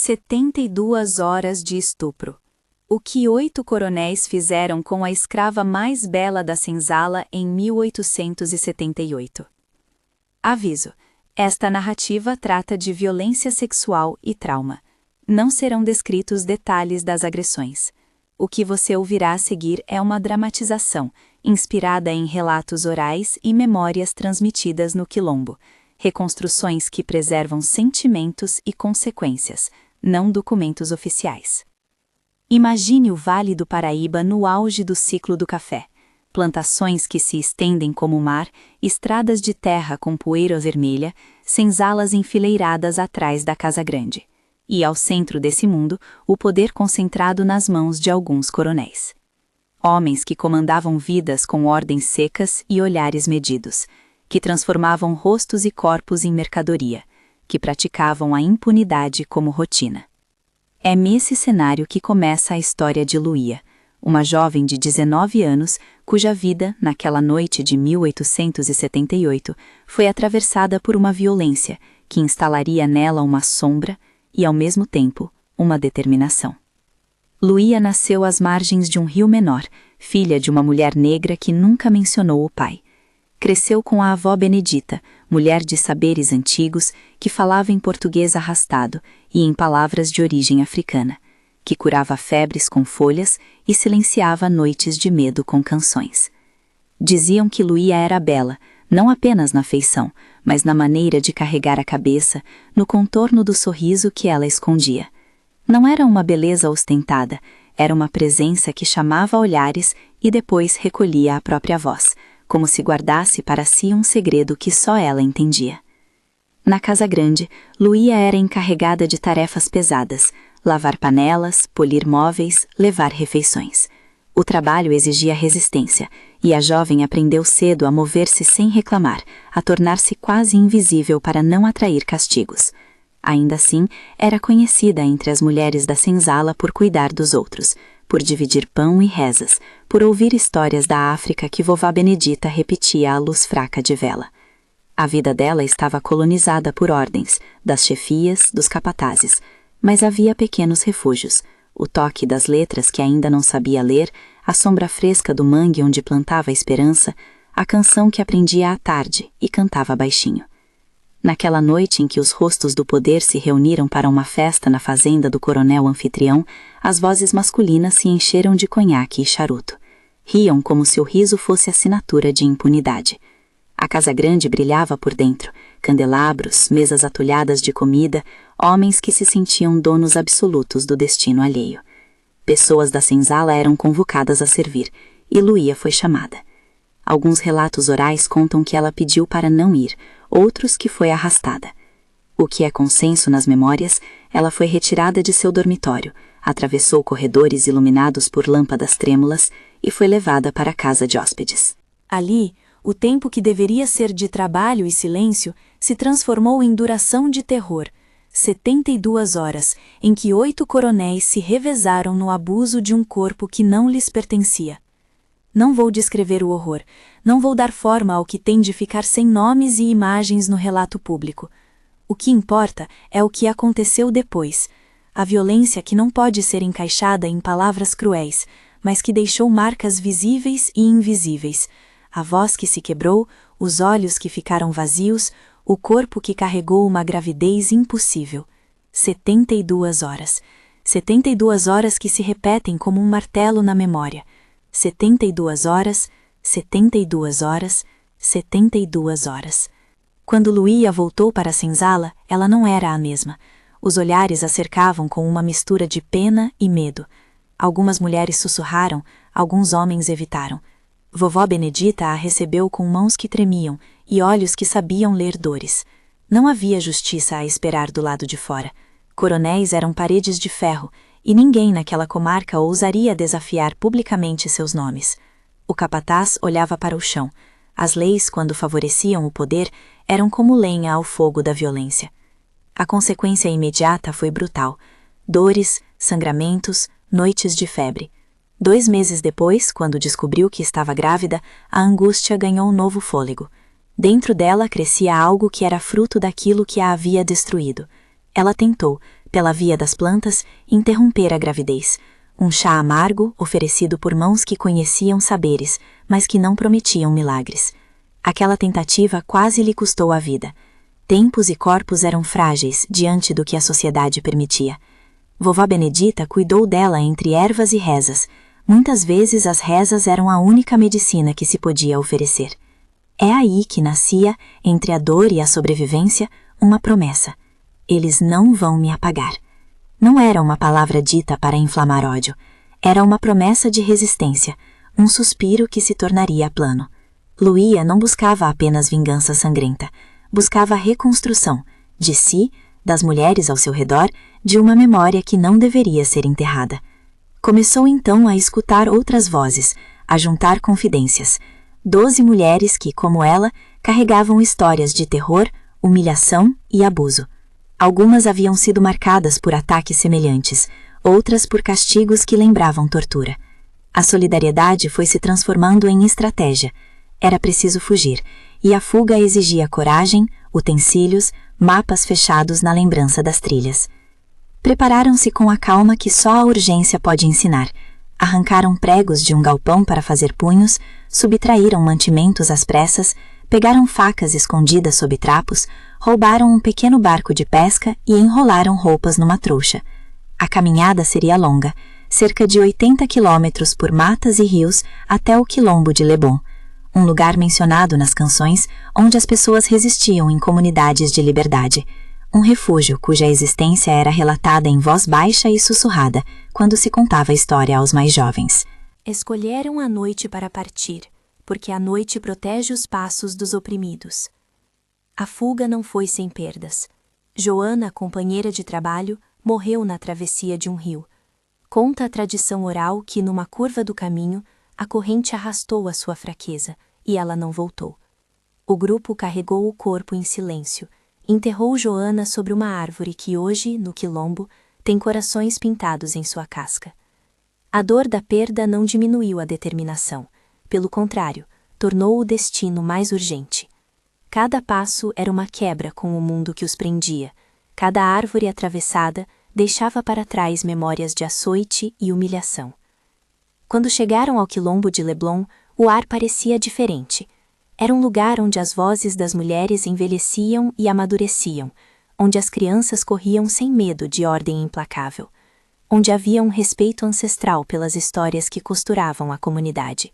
72 horas de estupro. O que 8 coronéis fizeram com a escrava mais bela da senzala em 1878. Aviso: esta narrativa trata de violência sexual e trauma. Não serão descritos detalhes das agressões. O que você ouvirá a seguir é uma dramatização, inspirada em relatos orais e memórias transmitidas no Quilombo, reconstruções que preservam sentimentos e consequências, não documentos oficiais. Imagine o Vale do Paraíba no auge do ciclo do café. Plantações que se estendem como o mar, estradas de terra com poeira vermelha, senzalas enfileiradas atrás da Casa Grande. E ao centro desse mundo, o poder concentrado nas mãos de alguns coronéis. Homens que comandavam vidas com ordens secas e olhares medidos, que transformavam rostos e corpos em mercadoria, que praticavam a impunidade como rotina. É nesse cenário que começa a história de Luía, uma jovem de 19 anos cuja vida, naquela noite de 1878, foi atravessada por uma violência que instalaria nela uma sombra e, ao mesmo tempo, uma determinação. Luía nasceu às margens de um rio menor, filha de uma mulher negra que nunca mencionou o pai. Cresceu com a avó Benedita, mulher de saberes antigos, que falava em português arrastado e em palavras de origem africana, que curava febres com folhas e silenciava noites de medo com canções. Diziam que Luía era bela, não apenas na feição, mas na maneira de carregar a cabeça, no contorno do sorriso que ela escondia. Não era uma beleza ostentada, era uma presença que chamava olhares e depois recolhia a própria voz, como se guardasse para si um segredo que só ela entendia. Na Casa Grande, Luía era encarregada de tarefas pesadas, lavar panelas, polir móveis, levar refeições. O trabalho exigia resistência, e a jovem aprendeu cedo a mover-se sem reclamar, a tornar-se quase invisível para não atrair castigos. Ainda assim, era conhecida entre as mulheres da senzala por cuidar dos outros, por dividir pão e rezas, por ouvir histórias da África que vovó Benedita repetia à luz fraca de vela. A vida dela estava colonizada por ordens, das chefias, dos capatazes, mas havia pequenos refúgios, o toque das letras que ainda não sabia ler, a sombra fresca do mangue onde plantava a esperança, a canção que aprendia à tarde e cantava baixinho. Naquela noite em que os rostos do poder se reuniram para uma festa na fazenda do coronel anfitrião, as vozes masculinas se encheram de conhaque e charuto. Riam como se o riso fosse assinatura de impunidade. A Casa Grande brilhava por dentro, candelabros, mesas atulhadas de comida, homens que se sentiam donos absolutos do destino alheio. Pessoas da senzala eram convocadas a servir, e Luía foi chamada. Alguns relatos orais contam que ela pediu para não ir, outros que foi arrastada. O que é consenso nas memórias, ela foi retirada de seu dormitório, atravessou corredores iluminados por lâmpadas trêmulas e foi levada para a casa de hóspedes. Ali, o tempo que deveria ser de trabalho e silêncio se transformou em duração de terror. 72 horas, em que 8 coronéis se revezaram no abuso de um corpo que não lhes pertencia. Não vou descrever o horror, não vou dar forma ao que tem de ficar sem nomes e imagens no relato público. O que importa é o que aconteceu depois, a violência que não pode ser encaixada em palavras cruéis, mas que deixou marcas visíveis e invisíveis, a voz que se quebrou, os olhos que ficaram vazios, o corpo que carregou uma gravidez impossível. 72 horas. 72 horas que se repetem como um martelo na memória. 72 horas, 72 horas, 72 horas. Quando Luía voltou para a senzala, ela não era a mesma. Os olhares a cercavam com uma mistura de pena e medo. Algumas mulheres sussurraram, alguns homens evitaram. Vovó Benedita a recebeu com mãos que tremiam e olhos que sabiam ler dores. Não havia justiça a esperar do lado de fora. Coronéis eram paredes de ferro, e ninguém naquela comarca ousaria desafiar publicamente seus nomes. O capataz olhava para o chão. As leis, quando favoreciam o poder, eram como lenha ao fogo da violência. A consequência imediata foi brutal. Dores, sangramentos, noites de febre. 2 meses depois, quando descobriu que estava grávida, a angústia ganhou um novo fôlego. Dentro dela crescia algo que era fruto daquilo que a havia destruído. Ela tentou, pela via das plantas, interromper a gravidez. Um chá amargo oferecido por mãos que conheciam saberes, mas que não prometiam milagres. Aquela tentativa quase lhe custou a vida. Tempos e corpos eram frágeis diante do que a sociedade permitia. Vovó Benedita cuidou dela entre ervas e rezas. Muitas vezes as rezas eram a única medicina que se podia oferecer. É aí que nascia, entre a dor e a sobrevivência, uma promessa. Eles não vão me apagar. Não era uma palavra dita para inflamar ódio. Era uma promessa de resistência, um suspiro que se tornaria plano. Luía não buscava apenas vingança sangrenta. Buscava a reconstrução, de si, das mulheres ao seu redor, de uma memória que não deveria ser enterrada. Começou então a escutar outras vozes, a juntar confidências. 12 mulheres que, como ela, carregavam histórias de terror, humilhação e abuso. Algumas haviam sido marcadas por ataques semelhantes, outras por castigos que lembravam tortura. A solidariedade foi se transformando em estratégia. Era preciso fugir, e a fuga exigia coragem, utensílios, mapas fechados na lembrança das trilhas. Prepararam-se com a calma que só a urgência pode ensinar. Arrancaram pregos de um galpão para fazer punhos, subtraíram mantimentos às pressas, pegaram facas escondidas sob trapos, roubaram um pequeno barco de pesca e enrolaram roupas numa trouxa. A caminhada seria longa, cerca de 80 quilômetros por matas e rios até o quilombo de Lebon, um lugar mencionado nas canções onde as pessoas resistiam em comunidades de liberdade, um refúgio cuja existência era relatada em voz baixa e sussurrada quando se contava a história aos mais jovens. Escolheram a noite para partir, porque a noite protege os passos dos oprimidos. A fuga não foi sem perdas. Joana, companheira de trabalho, morreu na travessia de um rio. Conta a tradição oral que, numa curva do caminho, a corrente arrastou a sua fraqueza, e ela não voltou. O grupo carregou o corpo em silêncio, enterrou Joana sobre uma árvore que hoje, no quilombo, tem corações pintados em sua casca. A dor da perda não diminuiu a determinação, pelo contrário, tornou o destino mais urgente. Cada passo era uma quebra com o mundo que os prendia, cada árvore atravessada deixava para trás memórias de açoite e humilhação. Quando chegaram ao quilombo de Leblon, o ar parecia diferente. Era um lugar onde as vozes das mulheres envelheciam e amadureciam, onde as crianças corriam sem medo de ordem implacável, onde havia um respeito ancestral pelas histórias que costuravam a comunidade.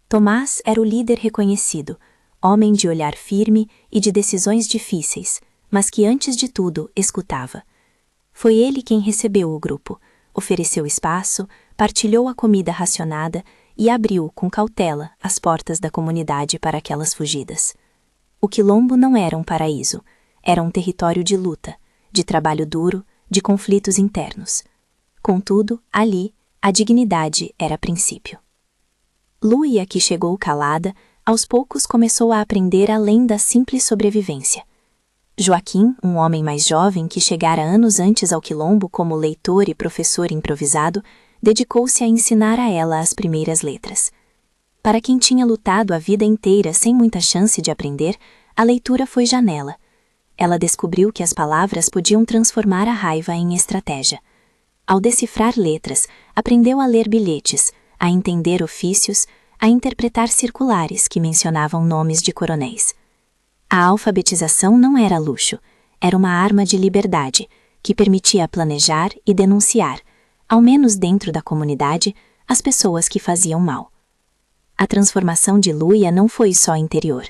Tomás era o líder reconhecido, homem de olhar firme e de decisões difíceis, mas que antes de tudo escutava. Foi ele quem recebeu o grupo, ofereceu espaço, partilhou a comida racionada e abriu com cautela as portas da comunidade para aquelas fugidas. O quilombo não era um paraíso, era um território de luta, de trabalho duro, de conflitos internos. Contudo, ali, a dignidade era princípio. Luía, que chegou calada, aos poucos começou a aprender além da simples sobrevivência. Joaquim, um homem mais jovem que chegara anos antes ao quilombo como leitor e professor improvisado, dedicou-se a ensinar a ela as primeiras letras. Para quem tinha lutado a vida inteira sem muita chance de aprender, a leitura foi janela. Ela descobriu que as palavras podiam transformar a raiva em estratégia. Ao decifrar letras, aprendeu a ler bilhetes, a entender ofícios, a interpretar circulares que mencionavam nomes de coronéis. A alfabetização não era luxo, era uma arma de liberdade, que permitia planejar e denunciar, ao menos dentro da comunidade, as pessoas que faziam mal. A transformação de Luía não foi só interior.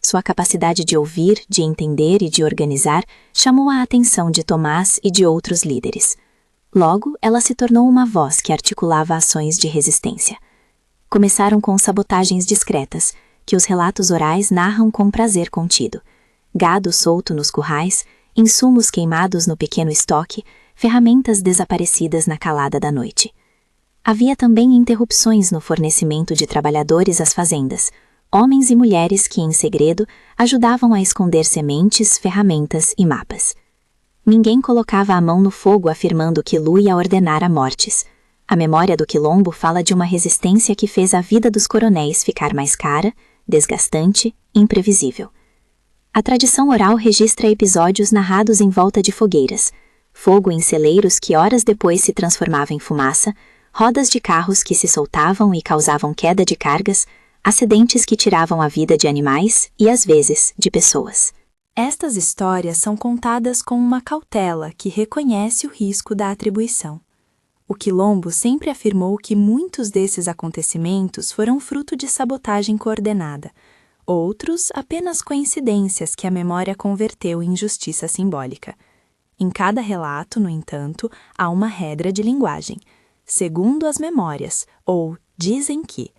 Sua capacidade de ouvir, de entender e de organizar chamou a atenção de Tomás e de outros líderes. Logo, ela se tornou uma voz que articulava ações de resistência. Começaram com sabotagens discretas, que os relatos orais narram com prazer contido. Gado solto nos currais, insumos queimados no pequeno estoque, ferramentas desaparecidas na calada da noite. Havia também interrupções no fornecimento de trabalhadores às fazendas, homens e mulheres que, em segredo, ajudavam a esconder sementes, ferramentas e mapas. Ninguém colocava a mão no fogo afirmando que Luía ordenara mortes. A memória do quilombo fala de uma resistência que fez a vida dos coronéis ficar mais cara, desgastante, imprevisível. A tradição oral registra episódios narrados em volta de fogueiras, fogo em celeiros que horas depois se transformava em fumaça, rodas de carros que se soltavam e causavam queda de cargas, acidentes que tiravam a vida de animais e, às vezes, de pessoas. Estas histórias são contadas com uma cautela que reconhece o risco da atribuição. O Quilombo sempre afirmou que muitos desses acontecimentos foram fruto de sabotagem coordenada, outros apenas coincidências que a memória converteu em justiça simbólica. Em cada relato, no entanto, há uma regra de linguagem, segundo as memórias, ou dizem que.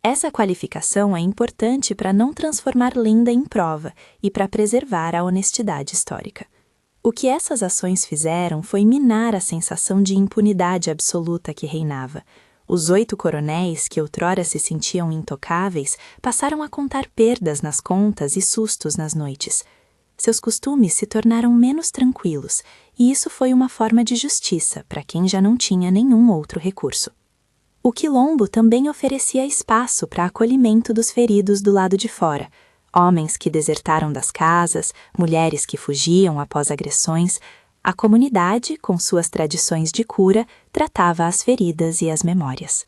Essa qualificação é importante para não transformar lenda em prova e para preservar a honestidade histórica. O que essas ações fizeram foi minar a sensação de impunidade absoluta que reinava. Os 8 coronéis, que outrora se sentiam intocáveis, passaram a contar perdas nas contas e sustos nas noites. Seus costumes se tornaram menos tranquilos, e isso foi uma forma de justiça para quem já não tinha nenhum outro recurso. O Quilombo também oferecia espaço para acolhimento dos feridos do lado de fora, homens que desertaram das casas, mulheres que fugiam após agressões. A comunidade, com suas tradições de cura, tratava as feridas e as memórias.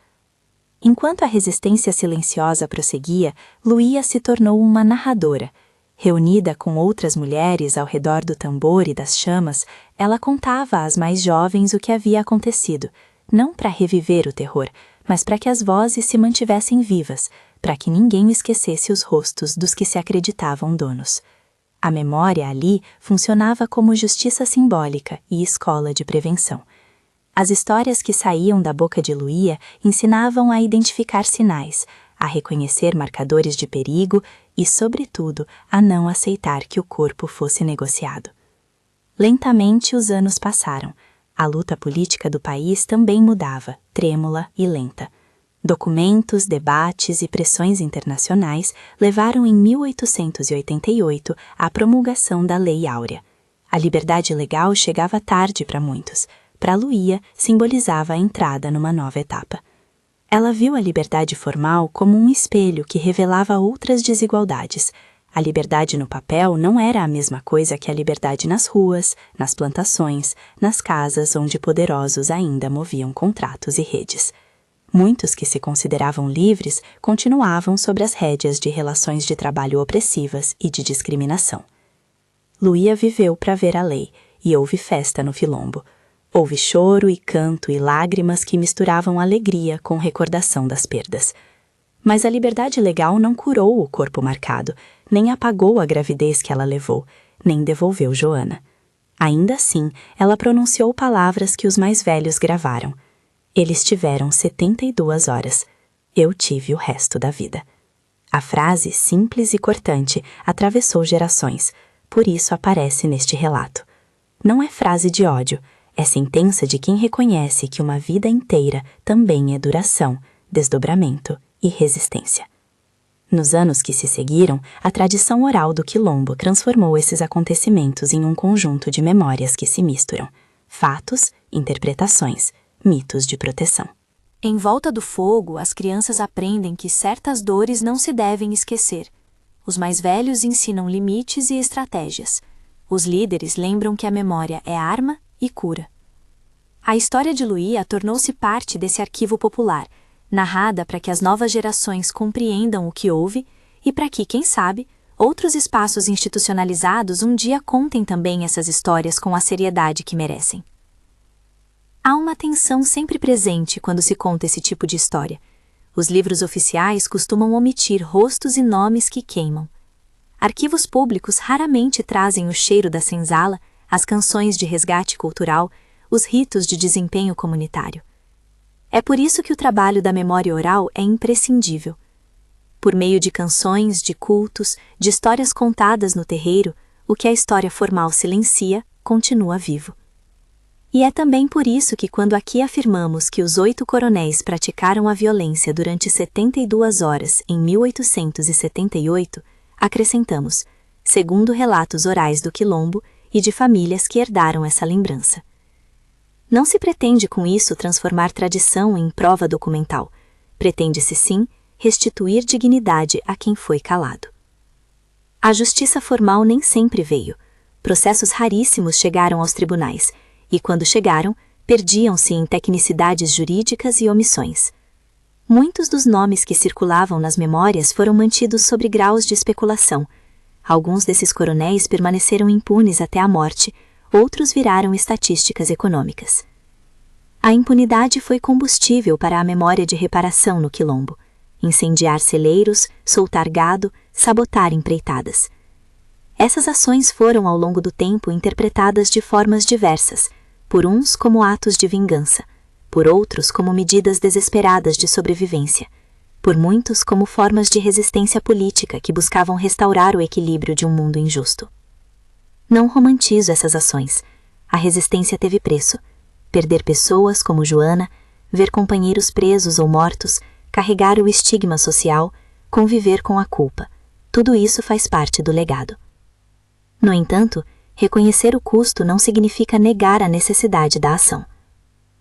Enquanto a resistência silenciosa prosseguia, Luía se tornou uma narradora. Reunida com outras mulheres ao redor do tambor e das chamas, ela contava às mais jovens o que havia acontecido, não para reviver o terror, mas para que as vozes se mantivessem vivas, para que ninguém esquecesse os rostos dos que se acreditavam donos. A memória ali funcionava como justiça simbólica e escola de prevenção. As histórias que saíam da boca de Luía ensinavam a identificar sinais, a reconhecer marcadores de perigo e, sobretudo, a não aceitar que o corpo fosse negociado. Lentamente os anos passaram. A luta política do país também mudava, trêmula e lenta. Documentos, debates e pressões internacionais levaram em 1888 à promulgação da Lei Áurea. A liberdade legal chegava tarde para muitos. Para Luía, simbolizava a entrada numa nova etapa. Ela viu a liberdade formal como um espelho que revelava outras desigualdades. A liberdade no papel não era a mesma coisa que a liberdade nas ruas, nas plantações, nas casas onde poderosos ainda moviam contratos e redes. Muitos que se consideravam livres continuavam sob as rédeas de relações de trabalho opressivas e de discriminação. Luía viveu para ver a lei, e houve festa no Quilombo. Houve choro e canto e lágrimas que misturavam alegria com recordação das perdas. Mas a liberdade legal não curou o corpo marcado, nem apagou a gravidez que ela levou, nem devolveu Joana. Ainda assim, ela pronunciou palavras que os mais velhos gravaram. Eles tiveram 72 horas. Eu tive o resto da vida. A frase, simples e cortante, atravessou gerações, por isso aparece neste relato. Não é frase de ódio, é sentença de quem reconhece que uma vida inteira também é duração, desdobramento e resistência. Nos anos que se seguiram, a tradição oral do Quilombo transformou esses acontecimentos em um conjunto de memórias que se misturam. Fatos, interpretações, mitos de proteção. Em volta do fogo, as crianças aprendem que certas dores não se devem esquecer. Os mais velhos ensinam limites e estratégias. Os líderes lembram que a memória é arma e cura. A história de Luía tornou-se parte desse arquivo popular, narrada para que as novas gerações compreendam o que houve e para que, quem sabe, outros espaços institucionalizados um dia contem também essas histórias com a seriedade que merecem. Há uma tensão sempre presente quando se conta esse tipo de história. Os livros oficiais costumam omitir rostos e nomes que queimam. Arquivos públicos raramente trazem o cheiro da senzala, as canções de resgate cultural, os ritos de desempenho comunitário. É por isso que o trabalho da memória oral é imprescindível. Por meio de canções, de cultos, de histórias contadas no terreiro, o que a história formal silencia, continua vivo. E é também por isso que quando aqui afirmamos que os 8 coronéis praticaram a violência durante 72 horas em 1878, acrescentamos, segundo relatos orais do Quilombo e de famílias que herdaram essa lembrança. Não se pretende com isso transformar tradição em prova documental. Pretende-se sim restituir dignidade a quem foi calado. A justiça formal nem sempre veio. Processos raríssimos chegaram aos tribunais, e quando chegaram, perdiam-se em tecnicidades jurídicas e omissões. Muitos dos nomes que circulavam nas memórias foram mantidos sob graus de especulação. Alguns desses coronéis permaneceram impunes até a morte, outros viraram estatísticas econômicas. A impunidade foi combustível para a memória de reparação no Quilombo. Incendiar celeiros, soltar gado, sabotar empreitadas. Essas ações foram, ao longo do tempo, interpretadas de formas diversas, por uns como atos de vingança, por outros como medidas desesperadas de sobrevivência, por muitos como formas de resistência política que buscavam restaurar o equilíbrio de um mundo injusto. Não romantizo essas ações. A resistência teve preço. Perder pessoas como Joana, ver companheiros presos ou mortos, carregar o estigma social, conviver com a culpa. Tudo isso faz parte do legado. No entanto, reconhecer o custo não significa negar a necessidade da ação.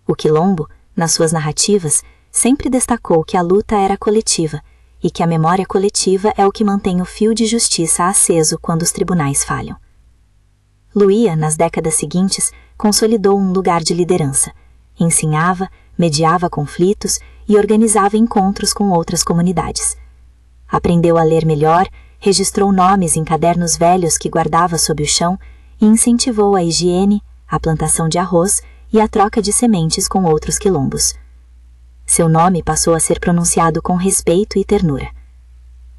O Quilombo, nas suas narrativas, sempre destacou que a luta era coletiva e que a memória coletiva é o que mantém o fio de justiça aceso quando os tribunais falham. Luía, nas décadas seguintes, consolidou um lugar de liderança, ensinava, mediava conflitos e organizava encontros com outras comunidades. Aprendeu a ler melhor, registrou nomes em cadernos velhos que guardava sob o chão e incentivou a higiene, a plantação de arroz e a troca de sementes com outros quilombos. Seu nome passou a ser pronunciado com respeito e ternura.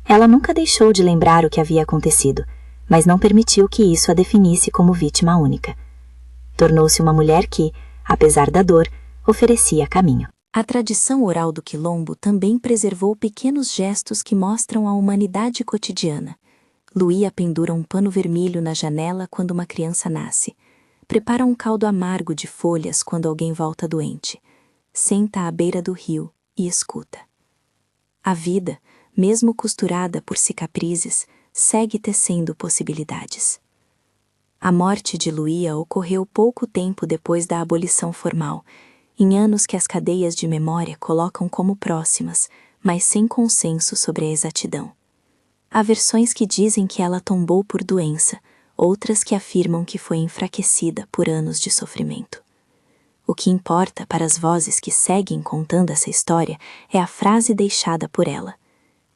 Ela nunca deixou de lembrar o que havia acontecido, mas não permitiu que isso a definisse como vítima única. Tornou-se uma mulher que, apesar da dor, oferecia caminho. A tradição oral do Quilombo também preservou pequenos gestos que mostram a humanidade cotidiana. Luía pendura um pano vermelho na janela quando uma criança nasce. Prepara um caldo amargo de folhas quando alguém volta doente. Senta à beira do rio e escuta. A vida, mesmo costurada por cicatrizes, segue tecendo possibilidades. A morte de Luía ocorreu pouco tempo depois da abolição formal, em anos que as cadeias de memória colocam como próximas, mas sem consenso sobre a exatidão. Há versões que dizem que ela tombou por doença, outras que afirmam que foi enfraquecida por anos de sofrimento. O que importa para as vozes que seguem contando essa história é a frase deixada por ela.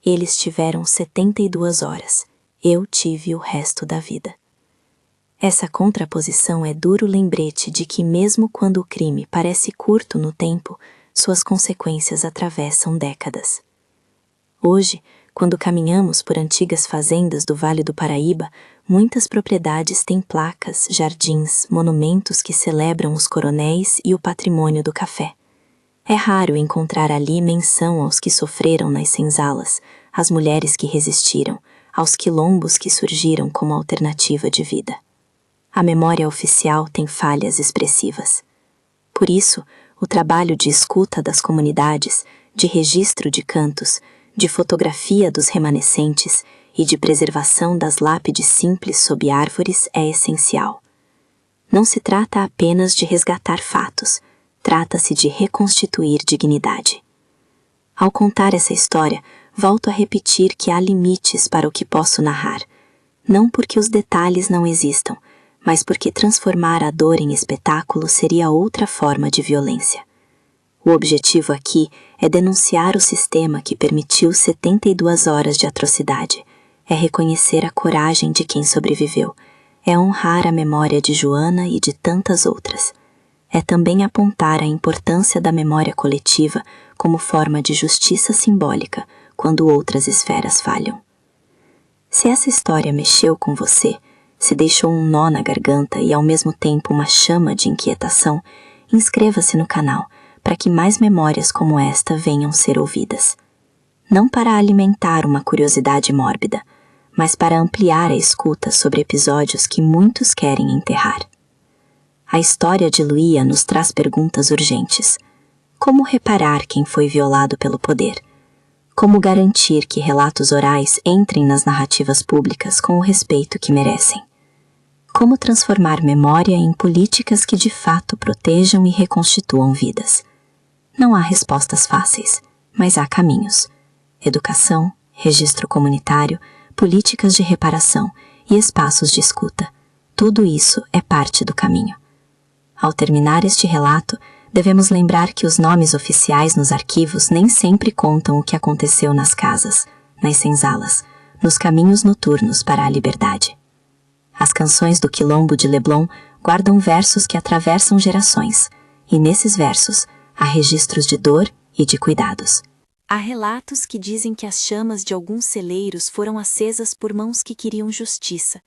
Eles tiveram 72 horas, eu tive o resto da vida. Essa contraposição é duro lembrete de que mesmo quando o crime parece curto no tempo, suas consequências atravessam décadas. Hoje, quando caminhamos por antigas fazendas do Vale do Paraíba, muitas propriedades têm placas, jardins, monumentos que celebram os coronéis e o patrimônio do café. É raro encontrar ali menção aos que sofreram nas senzalas, às mulheres que resistiram, aos quilombos que surgiram como alternativa de vida. A memória oficial tem falhas expressivas. Por isso, o trabalho de escuta das comunidades, de registro de cantos, de fotografia dos remanescentes e de preservação das lápides simples sob árvores é essencial. Não se trata apenas de resgatar fatos, trata-se de reconstituir dignidade. Ao contar essa história, volto a repetir que há limites para o que posso narrar, não porque os detalhes não existam, mas porque transformar a dor em espetáculo seria outra forma de violência. O objetivo aqui é denunciar o sistema que permitiu 72 horas de atrocidade, é reconhecer a coragem de quem sobreviveu, é honrar a memória de Joana e de tantas outras. É também apontar a importância da memória coletiva como forma de justiça simbólica quando outras esferas falham. Se essa história mexeu com você, se deixou um nó na garganta e ao mesmo tempo uma chama de inquietação, inscreva-se no canal para que mais memórias como esta venham ser ouvidas. Não para alimentar uma curiosidade mórbida, mas para ampliar a escuta sobre episódios que muitos querem enterrar. A história de Luía nos traz perguntas urgentes. Como reparar quem foi violado pelo poder? Como garantir que relatos orais entrem nas narrativas públicas com o respeito que merecem? Como transformar memória em políticas que de fato protejam e reconstituam vidas? Não há respostas fáceis, mas há caminhos. Educação, registro comunitário, políticas de reparação e espaços de escuta. Tudo isso é parte do caminho. Ao terminar este relato, devemos lembrar que os nomes oficiais nos arquivos nem sempre contam o que aconteceu nas casas, nas senzalas, nos caminhos noturnos para a liberdade. As canções do Quilombo de Leblon guardam versos que atravessam gerações, e nesses versos há registros de dor e de cuidados. Há relatos que dizem que as chamas de alguns celeiros foram acesas por mãos que queriam justiça.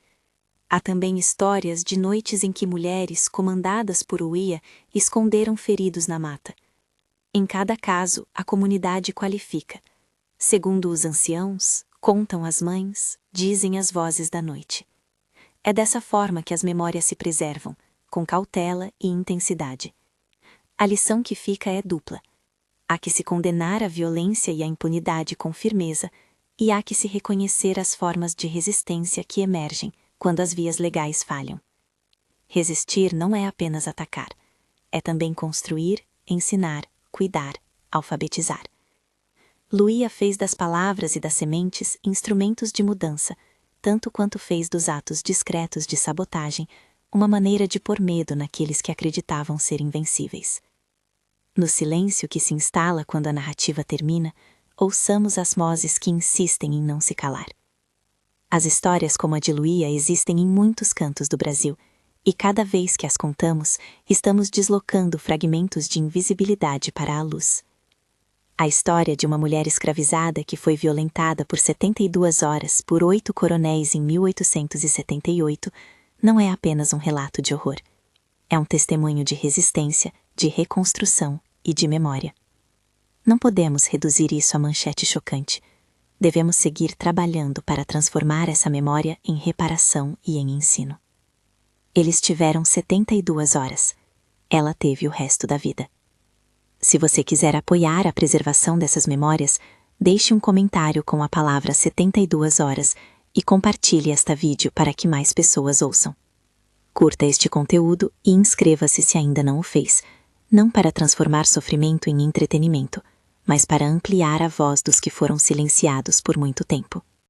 Há também histórias de noites em que mulheres, comandadas por Uia, esconderam feridos na mata. Em cada caso, a comunidade qualifica. Segundo os anciãos, contam as mães, dizem as vozes da noite. É dessa forma que as memórias se preservam, com cautela e intensidade. A lição que fica é dupla. Há que se condenar a violência e a impunidade com firmeza, e há que se reconhecer as formas de resistência que emergem quando as vias legais falham. Resistir não é apenas atacar, é também construir, ensinar, cuidar, alfabetizar. Luía fez das palavras e das sementes instrumentos de mudança, tanto quanto fez dos atos discretos de sabotagem uma maneira de pôr medo naqueles que acreditavam ser invencíveis. No silêncio que se instala quando a narrativa termina, ouçamos as vozes que insistem em não se calar. As histórias como a de Luía existem em muitos cantos do Brasil, e cada vez que as contamos, estamos deslocando fragmentos de invisibilidade para a luz. A história de uma mulher escravizada que foi violentada por 72 horas por 8 coronéis em 1878 não é apenas um relato de horror. É um testemunho de resistência, de reconstrução e de memória. Não podemos reduzir isso a manchete chocante. Devemos seguir trabalhando para transformar essa memória em reparação e em ensino. Eles tiveram 72 horas. Ela teve o resto da vida. Se você quiser apoiar a preservação dessas memórias, deixe um comentário com a palavra 72 horas e compartilhe esta vídeo para que mais pessoas ouçam. Curta este conteúdo e inscreva-se se ainda não o fez, não para transformar sofrimento em entretenimento, mas para ampliar a voz dos que foram silenciados por muito tempo.